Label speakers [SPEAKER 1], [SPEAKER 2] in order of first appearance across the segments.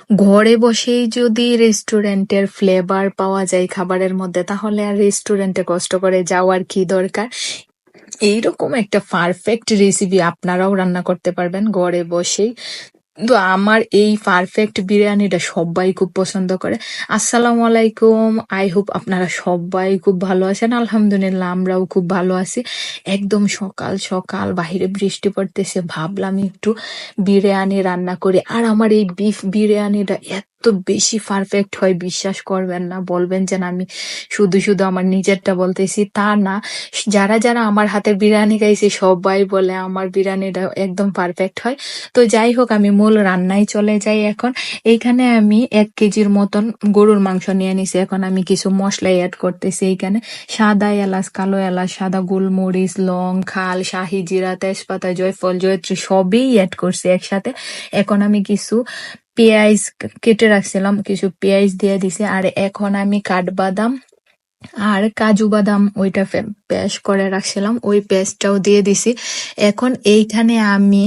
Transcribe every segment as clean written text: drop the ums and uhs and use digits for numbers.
[SPEAKER 1] ঘরে বসেই যদি রেস্টুরেন্টের ফ্লেভার পাওয়া যায় খাবারের মধ্যে, তাহলে আর রেস্টুরেন্টে কষ্ট করে যাওয়ার কি দরকার। এইরকম একটা পারফেক্ট রেসিপি আপনারাও রান্না করতে পারবেন ঘরে বসেই। তো আমার এই পারফেক্ট বিরিয়ানিটা সবাই খুব পছন্দ করে। আসসালামু আলাইকুম, আই হোপ আপনারা সবাই খুব ভালো আছেন। আলহামদুলিল্লাহ, আমরাও খুব ভালো আছি। একদম সকাল সকাল বাহিরে বৃষ্টি পড়তেছে, ভাবলাম একটু বিরিয়ানি রান্না করি। আর আমার এই বিফ বিরিয়ানিটা এত বেশি পারফেক্ট হয়, বিশ্বাস করবেন না, বলবেন যে না, আমি শুধু শুধু আমার নিজেরটা বলতেছি, তা না। যারা যারা আমার হাতের বিরিয়ানি খাইছে সবাই বলে আমার বিরিয়ানিটা একদম পারফেক্ট হয়। তো যাই হোক, আমি মূল রান্নায় চলে যাই এখন। এইখানে আমি 1 কেজির মতন গরুর মাংস নিয়ে নিছি। এখন আমি কিছু মশলা অ্যাড করতেছি এইখানে। সাদা এলাচ, কালো এলাচ, সাদা গোলমরিচ, লং, খাল, শাহি জিরা, তেজপাতা, জয়ফল, জয়ত্রী সবই অ্যাড করছি একসাথে। এখন আমি কিছু পেঁয়াজ কেটে রাখছিলাম, কিছু পেঁয়াজ দিয়ে দিছি। আর এখন আমি কাঠবাদাম আর কাজু বাদাম ওইটা পেস্ট করে রাখছিলাম, ওই পেস্টটাও দিয়ে দিছি। এখন এইখানে আমি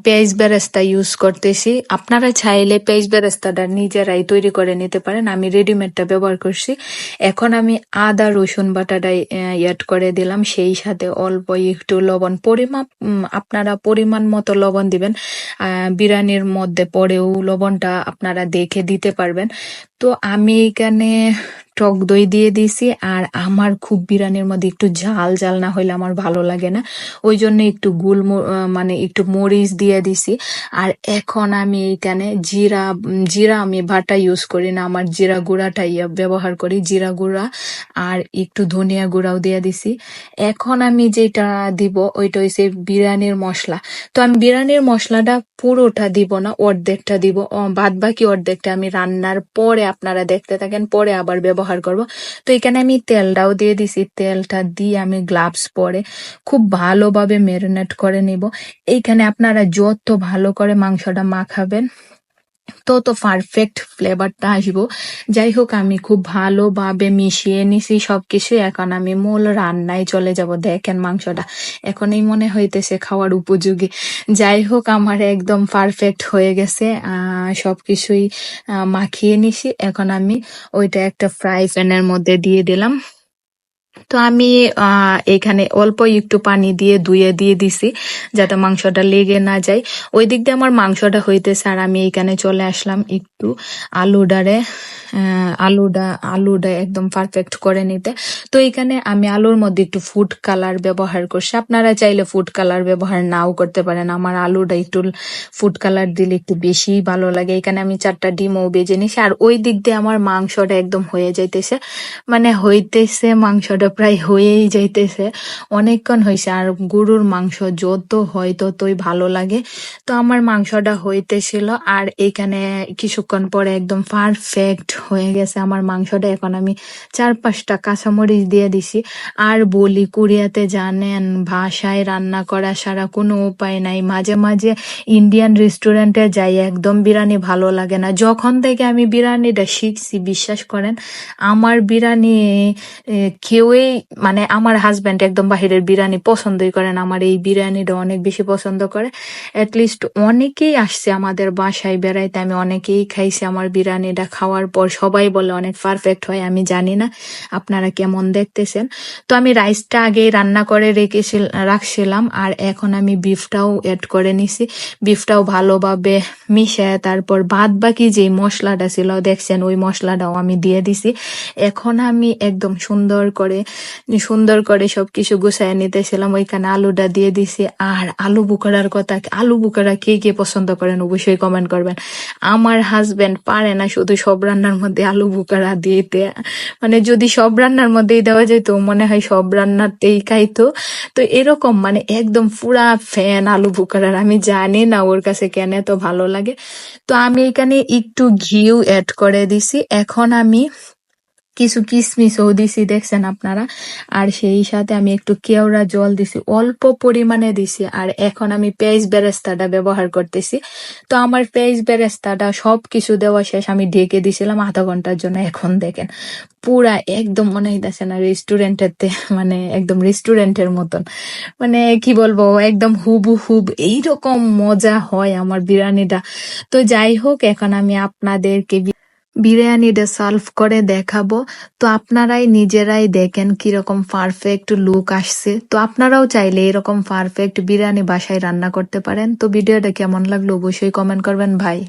[SPEAKER 1] পেঁয়াজ বেরেস্তা ইউজ করতেছি। আপনারা চাইলে পেঁয়াজ বেরেস্তাটা নিজেরাই তৈরি করে নিতে পারেন, আমি রেডিমেডটা ব্যবহার করছি। এখন আমি আদা রসুন বাটাটাই অ্যাড করে দিলাম, সেই সাথে অল্প একটু লবণ, পরিমাপ আপনারা পরিমাণ মতো লবণ দিবেন। বিরিয়ানির মধ্যে পরেও লবণটা আপনারা দেখে দিতে পারবেন। তো আমি এখানে টক দই দিয়ে দিছি। আর আমার খুব বিরিয়ানির মধ্যে একটু ঝাল ঝাল না হইলে আমার ভালো লাগে না, ওই জন্য একটু মানে একটু মরিচ দিয়ে দিছি। আর এখন আমি এখানে জিরা আমি বাটা ইউজ করি না, আমার জিরা গুঁড়াটাই ব্যবহার করি, জিরা গুঁড়া আর একটু ধনিয়া গুঁড়াও দিয়ে দিছি। এখন আমি যেটা দিব ওইটা হচ্ছে বিরিয়ানির মশলা। তো আমি বিরিয়ানির মশলাটা পুরোটা দিব না, অর্ধেকটা দিব। বাদ বাকি অর্ধেকটা আমি রান্নার পরে, আপনারা দেখতে থাকেন, পরে আবার ব্যবহার করব। তো এখানে আমি তেলটাও দিয়ে দিছি, তেলটা দিয়ে আমি গ্লাভস পরে খুব ভালোভাবে ম্যারিনেট করে নিব। এইখানে আপনারা যত ভালো করে মাংসটা মাখাবেন তত পারফেক্ট ফ্লেভারটা আসবো। যাই হোক, আমি খুব ভালোভাবে মিশিয়ে নিছি সবকিছু। এখন আমি মূল রান্নায় চলে যাব। দেখেন মাংসটা এখনই মনে হইতেছে খাওয়ার উপযোগী। যাই হোক, আমার একদম পারফেক্ট হয়ে গেছে। সবকিছুই মাখিয়ে নিছি। এখন আমি ওইটা একটা ফ্রাই প্যানের মধ্যে দিয়ে দিলাম। তো আমি এখানে অল্প একটু পানি দিয়ে ধুয়ে দিয়ে দিছি, যাতে মাংসটা লেগে না যায়। ওই দিক দিয়ে আমার মাংসটা হইতেছে, আর আমি এখানে চলে আসলাম একটু আলুডারে আলুটা একদম পারফেক্ট করে নিতে। তো এখানে আমি আলুর মধ্যে একটু ফুড কালার ব্যবহার করছি, আপনারা চাইলে ফুড কালার ব্যবহার নাও করতে পারেন। আমার আলুটা একটু ফুড কালার দিলে একটু বেশি ভালো লাগে। এখানে আমি 4টা ডিমও ভেজে নিছি। আর ওই দিক দিয়ে আমার মাংসটা একদম হয়ে যাইতেছে, মানে হইতেছে, মাংসটা প্রায় হয়েই যাইতেছে। অনেকক্ষণ হয়েছে, আর গরুর মাংস যত হয় ততই ভালো লাগে। তো আমার মাংসটা হইতেছিল, আর এখানে কিছুক্ষণ পরে একদম পারফেক্ট হয়ে গেছে আমার মাংসটা। এখন আমি 4-5টা কাঁচামরিচ দিয়ে দিছি। আর বলি, কোরিয়াতে জানেন ভাষায় রান্না করা ছাড়া কোনো উপায় নাই। মাঝে মাঝে ইন্ডিয়ান রেস্টুরেন্টে যাই, একদম বিরিয়ানি ভালো লাগে না। যখন থেকে আমি বিরিয়ানিটা শিখছি, বিশ্বাস করেন, আমার বিরিয়ানি কেউই, মানে আমার হাজবেন্ড একদম বাহিরের বিরিয়ানি পছন্দই করে না, আমার এই বিরিয়ানিটা অনেক বেশি পছন্দ করে। অ্যাটলিস্ট অনেকেই আসছে আমাদের বাসায় বেড়াইতে, আমি অনেকেই খাইছি আমার বিরিয়ানিটা। খাওয়ার পর সবাই বলে অনেক পারফেক্ট হয়। আমি জানি না আপনারা কেমন দেখতেছেন। তো আমি রাইসটা আগেই রান্না করে রাখছিলাম, আর এখন আমি বিফটাও অ্যাড করে নিছি। বিফটাও ভালোভাবে মিশায় তারপর বাদ বাকি যে মশলাটা ছিল দেখছেন, ওই মশলাটাও আমি দিয়ে দিছি। এখন আমি একদম সুন্দর করে সবকিছু গুছায় নিতেছিলাম। ওইখানে আলুটা দিয়ে দিছি। আর আলু বুখারার কথা, আলু বুখারা কে কে পছন্দ করেন অবশ্যই কমেন্ট করবেন। আমার হাজবেন্ড পারে না শুধু সব রান্নার মধ্যে আলু বুখারা দিতে, মানে যদি সব রান্নার মধ্যেই দেওয়া যেত মনে হয় সব রান্নাতেই খাইতো। তো এরকম, মানে একদম পুরা ফ্যান আলু বুখারার। আমি জানি না ওর কাছে কেন এত ভালো লাগে। তো আমি এখানে একটু ঘিও অ্যাড করে দিছি। এখন আমি কিছু কিশমিশও দিছি, দেখছেন আপনারা। আর সেই সাথে আমি একটু কেওড়া জল দিছি, অল্প পরিমাণে দিছি। আর এখন আমি পেঁয়াজ বেরেস্তাটা ব্যবহার করতেছি। তো আমার পেঁয়াজ বেরেস্তাটা সবকিছু দেওয়া শেষ, আমি ঢেকে দিছিলাম আধা ঘন্টার জন্য। এখন দেখেন পুরা একদম মনে হইতাছে না রেস্টুরেন্টের, মানে একদম রেস্টুরেন্টের মতন, মানে কি বলবো, একদম হুব এইরকম মজা হয় আমার বিরিয়ানিটা। তো যাই হোক, এখন আমি আপনাদেরকে বিরিয়ানিটা সার্ভ করে দেখাবো। তো আপনারাই নিজেরাই দেখেন কিরকম পারফেক্ট লুক আসছে। তো আপনারাও চাইলে এরকম পারফেক্ট বিরিয়ানি বাসায় রান্না করতে পারেন। তো ভিডিওটা কেমন লাগলো অবশ্যই কমেন্ট করবেন ভাই।